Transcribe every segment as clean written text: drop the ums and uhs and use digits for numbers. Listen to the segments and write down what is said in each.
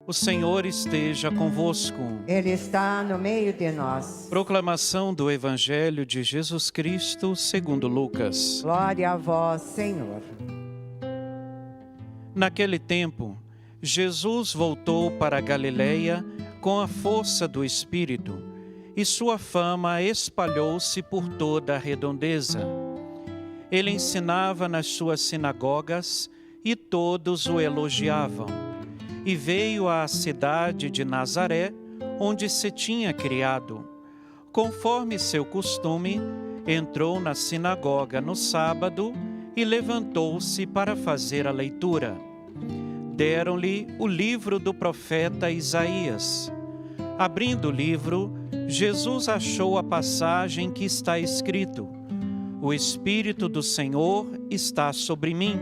O Senhor esteja convosco. Ele está no meio de nós. Proclamação do Evangelho de Jesus Cristo segundo Lucas. Glória a vós, Senhor. Naquele tempo, Jesus voltou para a Galileia com a força do Espírito, e sua fama espalhou-se por toda a redondeza. Ele ensinava nas suas sinagogas e todos o elogiavam. E veio à cidade de Nazaré, onde se tinha criado. Conforme seu costume, entrou na sinagoga no sábado e levantou-se para fazer a leitura. Deram-lhe o livro do profeta Isaías. Abrindo o livro, Jesus achou a passagem que está escrito: O Espírito do Senhor está sobre mim,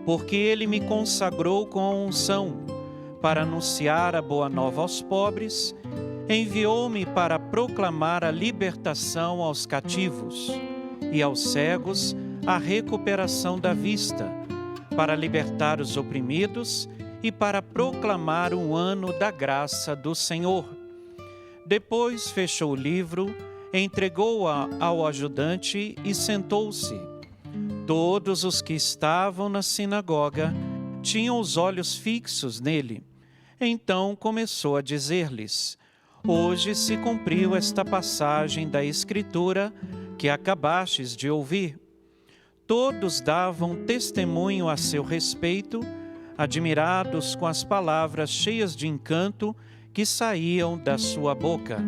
porque Ele me consagrou com a unção para anunciar a boa nova aos pobres, enviou-me para proclamar a libertação aos cativos e aos cegos a recuperação da vista, para libertar os oprimidos e para proclamar um ano da graça do Senhor. Depois fechou o livro, entregou-o ao ajudante e sentou-se. Todos os que estavam na sinagoga tinham os olhos fixos nele. Então começou a dizer-lhes: Hoje se cumpriu esta passagem da Escritura que acabastes de ouvir. Todos davam testemunho a seu respeito, admirados com as palavras cheias de encanto que saíam da sua boca.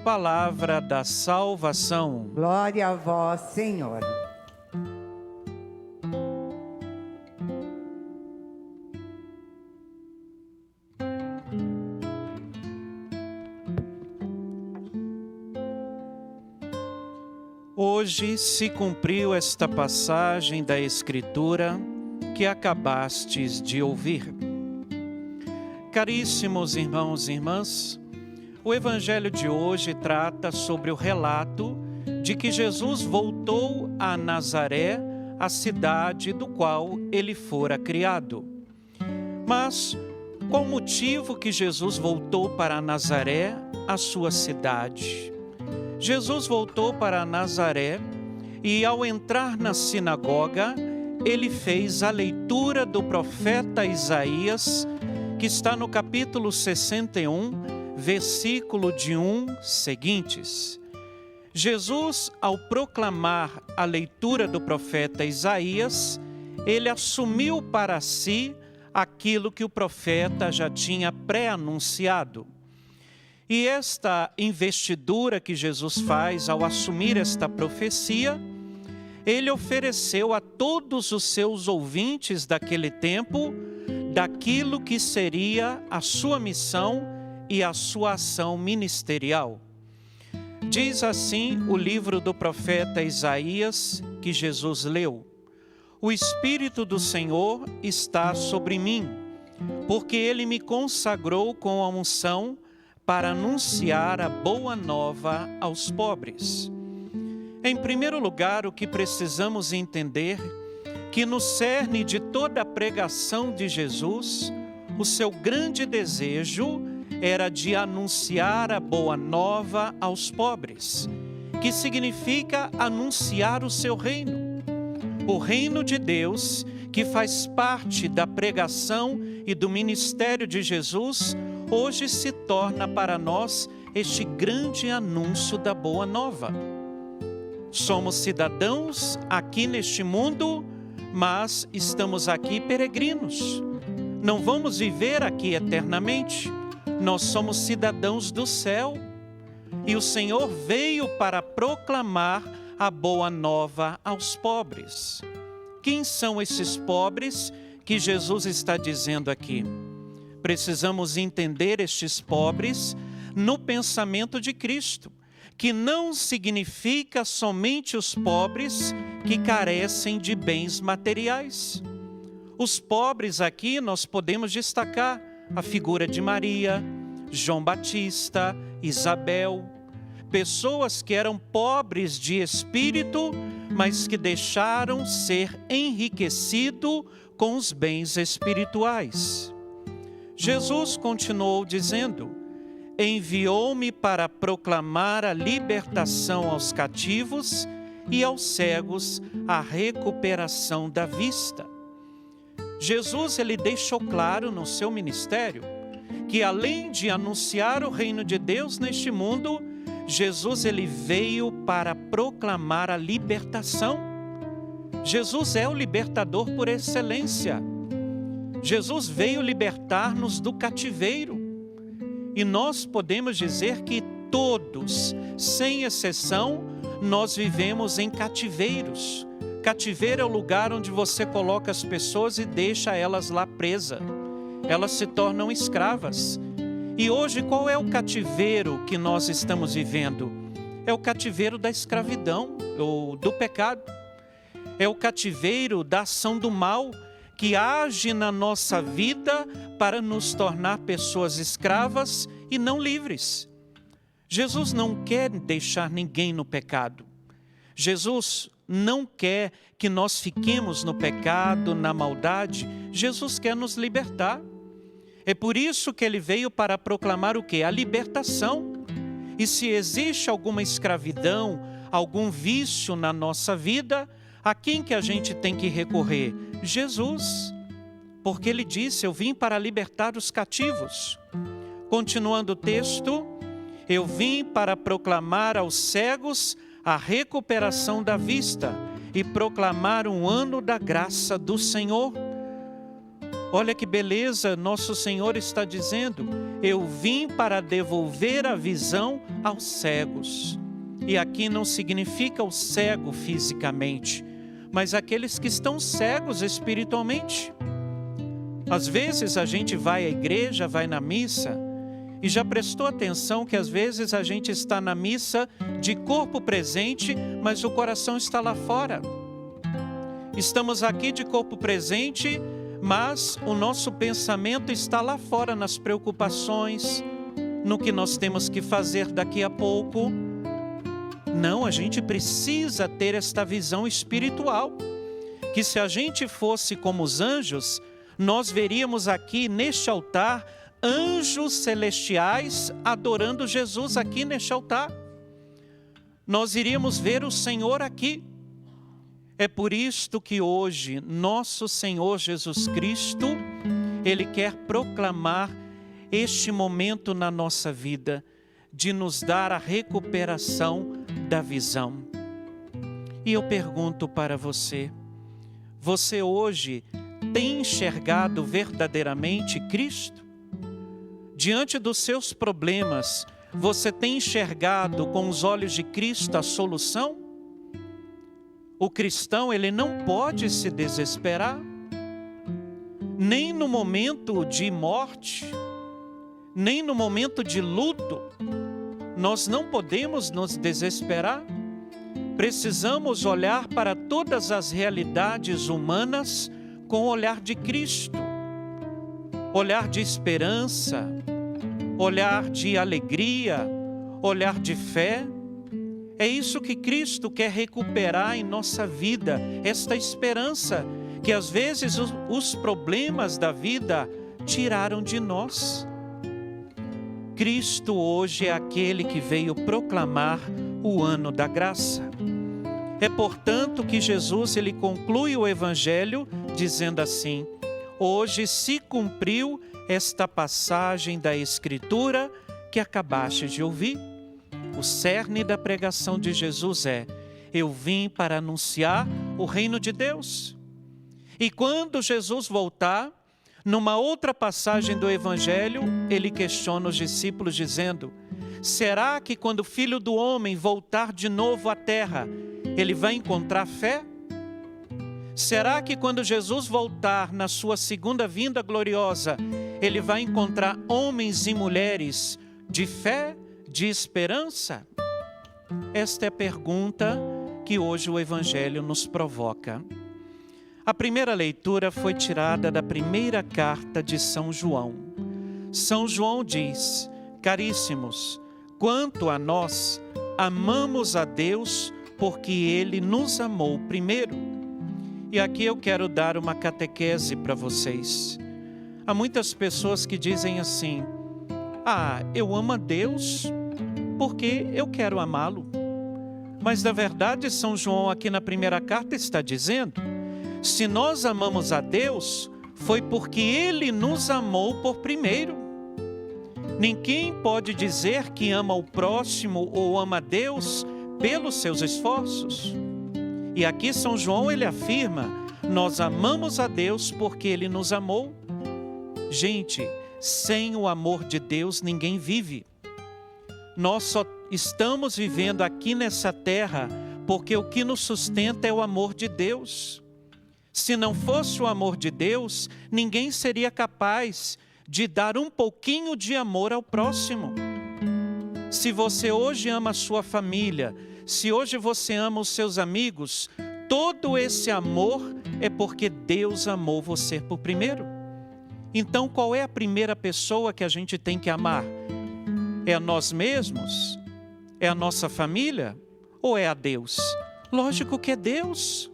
Palavra da salvação. Glória a vós, Senhor. Hoje se cumpriu esta passagem da Escritura que acabastes de ouvir. Caríssimos irmãos e irmãs, o Evangelho de hoje trata sobre o relato de que Jesus voltou a Nazaré, a cidade do qual ele fora criado. Mas qual o motivo que Jesus voltou para Nazaré, a sua cidade? Jesus voltou para Nazaré e, ao entrar na sinagoga, ele fez a leitura do profeta Isaías, que está no capítulo 61, versículo de 1 seguintes. Jesus, ao proclamar a leitura do profeta Isaías, ele assumiu para si aquilo que o profeta já tinha pré-anunciado. E esta investidura que Jesus faz ao assumir esta profecia, ele ofereceu a todos os seus ouvintes daquele tempo daquilo que seria a sua missão e a sua ação ministerial. Diz assim o livro do profeta Isaías que Jesus leu: O Espírito do Senhor está sobre mim, porque Ele me consagrou com a unção para anunciar a boa nova aos pobres. Em primeiro lugar, o que precisamos entender que no cerne de toda a pregação de Jesus, o seu grande desejo era de anunciar a boa nova aos pobres, que significa anunciar o seu reino. O reino de Deus, que faz parte da pregação e do ministério de Jesus, hoje se torna para nós este grande anúncio da boa nova. Somos cidadãos aqui neste mundo, mas estamos aqui peregrinos. Não vamos viver aqui eternamente. Nós somos cidadãos do céu. E o Senhor veio para proclamar a boa nova aos pobres. Quem são esses pobres que Jesus está dizendo aqui? Precisamos entender estes pobres no pensamento de Cristo, que não significa somente os pobres que carecem de bens materiais. Os pobres aqui nós podemos destacar a figura de Maria, João Batista, Isabel, pessoas que eram pobres de espírito, mas que deixaram ser enriquecido com os bens espirituais. Jesus continuou dizendo: enviou-me para proclamar a libertação aos cativos e aos cegos a recuperação da vista. Jesus, ele deixou claro no seu ministério que, além de anunciar o reino de Deus neste mundo, Jesus, ele veio para proclamar a libertação. Jesus é o libertador por excelência. Jesus veio libertar-nos do cativeiro. E nós podemos dizer que todos, sem exceção, nós vivemos em cativeiros. Cativeiro é o lugar onde você coloca as pessoas e deixa elas lá presas. Elas se tornam escravas. E hoje, qual é o cativeiro que nós estamos vivendo? É o cativeiro da escravidão, ou do pecado. É o cativeiro da ação do mal, que age na nossa vida para nos tornar pessoas escravas e não livres. Jesus não quer deixar ninguém no pecado. Jesus não quer que nós fiquemos no pecado, na maldade. Jesus quer nos libertar. É por isso que ele veio para proclamar o quê? A libertação. E se existe alguma escravidão, algum vício na nossa vida, a quem que a gente tem que recorrer? Jesus. Porque ele disse: eu vim para libertar os cativos. Continuando o texto: eu vim para proclamar aos cegos a recuperação da vista e proclamar um ano da graça do Senhor. Olha que beleza, nosso Senhor está dizendo: eu vim para devolver a visão aos cegos. E aqui não significa o cego fisicamente, mas aqueles que estão cegos espiritualmente. Às vezes a gente vai à igreja, vai na missa, e já prestou atenção que às vezes a gente está na missa de corpo presente, mas o coração está lá fora. Estamos aqui de corpo presente, mas o nosso pensamento está lá fora, nas preocupações, no que nós temos que fazer daqui a pouco. Não, a gente precisa ter esta visão espiritual, que se a gente fosse como os anjos, nós veríamos aqui neste altar anjos celestiais adorando Jesus aqui neste altar. Nós iríamos ver o Senhor aqui. É por isto que hoje nosso Senhor Jesus Cristo, ele quer proclamar este momento na nossa vida, de nos dar a recuperação da visão. E eu pergunto para você: você hoje tem enxergado verdadeiramente Cristo? Diante dos seus problemas, você tem enxergado com os olhos de Cristo a solução? O cristão, ele não pode se desesperar, nem no momento de morte, nem no momento de luto. Nós não podemos nos desesperar. Precisamos olhar para todas as realidades humanas com o olhar de Cristo. Olhar de esperança, olhar de alegria, olhar de fé. É isso que Cristo quer recuperar em nossa vida, esta esperança que às vezes os problemas da vida tiraram de nós. Cristo hoje é aquele que veio proclamar o ano da graça. É portanto que Jesus, ele conclui o Evangelho dizendo assim: hoje se cumpriu esta passagem da Escritura que acabaste de ouvir. O cerne da pregação de Jesus é: eu vim para anunciar o reino de Deus. E quando Jesus voltar, numa outra passagem do Evangelho, ele questiona os discípulos dizendo: será que quando o Filho do Homem voltar de novo à terra, ele vai encontrar fé? Será que quando Jesus voltar na sua segunda vinda gloriosa, ele vai encontrar homens e mulheres de fé, de esperança? Esta é a pergunta que hoje o Evangelho nos provoca. A primeira leitura foi tirada da primeira carta de São João. São João diz: caríssimos, quanto a nós, amamos a Deus porque Ele nos amou primeiro. E aqui eu quero dar uma catequese para vocês. Há muitas pessoas que dizem assim: eu amo a Deus porque eu quero amá-lo. Mas na verdade, São João aqui na primeira carta está dizendo: se nós amamos a Deus, foi porque Ele nos amou por primeiro. Ninguém pode dizer que ama o próximo ou ama a Deus pelos seus esforços. E aqui São João ele afirma: nós amamos a Deus porque Ele nos amou. Gente, sem o amor de Deus ninguém vive. Nós só estamos vivendo aqui nessa terra porque o que nos sustenta é o amor de Deus. Se não fosse o amor de Deus, ninguém seria capaz de dar um pouquinho de amor ao próximo. Se você hoje ama a sua família, se hoje você ama os seus amigos, todo esse amor é porque Deus amou você por primeiro. Então, qual é a primeira pessoa que a gente tem que amar? É a nós mesmos? É a nossa família? Ou é a Deus? Lógico que é Deus.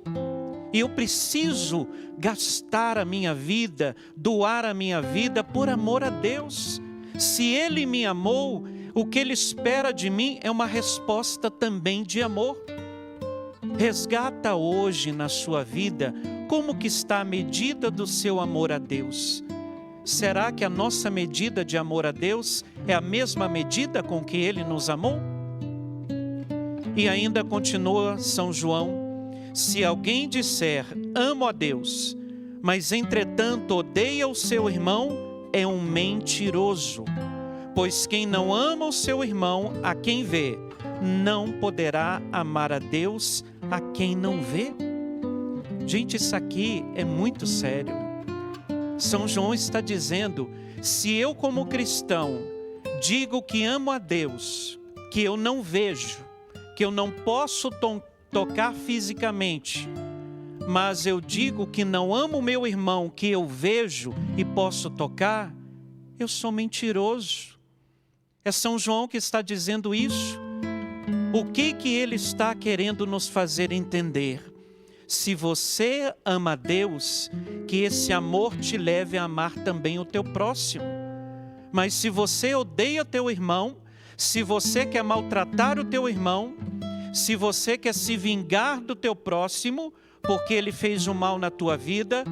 E eu preciso gastar a minha vida, doar a minha vida por amor a Deus. Se Ele me amou, o que Ele espera de mim é uma resposta também de amor. Resgata hoje na sua vida como que está a medida do seu amor a Deus. Será que a nossa medida de amor a Deus é a mesma medida com que Ele nos amou? E ainda continua São João: se alguém disser amo a Deus, mas entretanto odeia o seu irmão, é um mentiroso. Pois quem não ama o seu irmão, a quem vê, não poderá amar a Deus a quem não vê. Gente, isso aqui é muito sério. São João está dizendo: se eu como cristão digo que amo a Deus, que eu não vejo, que eu não posso tocar fisicamente, mas eu digo que não amo o meu irmão, que eu vejo e posso tocar, eu sou mentiroso. É São João que está dizendo isso. O que ele está querendo nos fazer entender? Se você ama a Deus, que esse amor te leve a amar também o teu próximo. Mas se você odeia teu irmão, se você quer maltratar o teu irmão, se você quer se vingar do teu próximo, porque ele fez um mal na tua vida,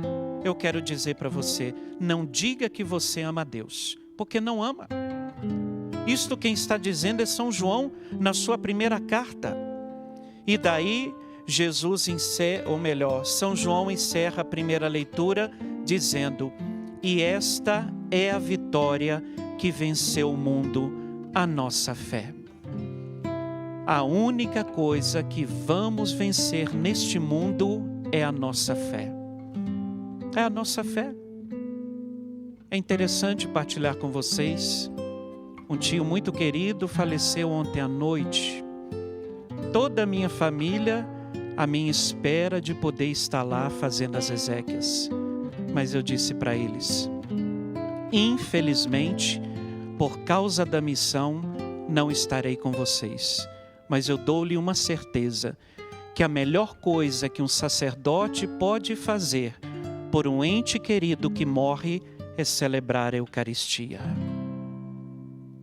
eu quero dizer para você: não diga que você ama a Deus, porque não ama. Isto quem está dizendo é São João na sua primeira carta. E daí Jesus encerra, ou melhor, São João encerra a primeira leitura dizendo: e esta é a vitória que venceu o mundo, a nossa fé. A única coisa que vamos vencer neste mundo é a nossa fé. É a nossa fé. É interessante partilhar com vocês. Um tio muito querido faleceu ontem à noite. Toda a minha família à minha espera de poder estar lá fazendo as exéquias. Mas eu disse para eles: infelizmente, por causa da missão, não estarei com vocês. Mas eu dou-lhe uma certeza, que a melhor coisa que um sacerdote pode fazer por um ente querido que morre é celebrar a Eucaristia.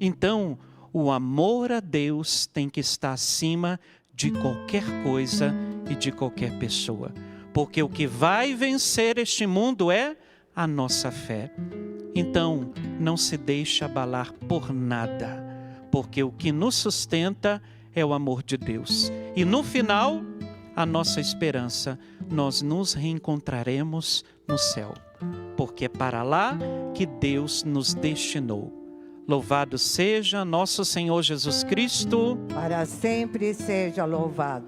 Então, o amor a Deus tem que estar acima de qualquer coisa e de qualquer pessoa. Porque o que vai vencer este mundo é a nossa fé. Então, não se deixe abalar por nada, porque o que nos sustenta é o amor de Deus. E no final, a nossa esperança, nós nos reencontraremos no céu, porque é para lá que Deus nos destinou. Louvado seja nosso Senhor Jesus Cristo. Para sempre seja louvado.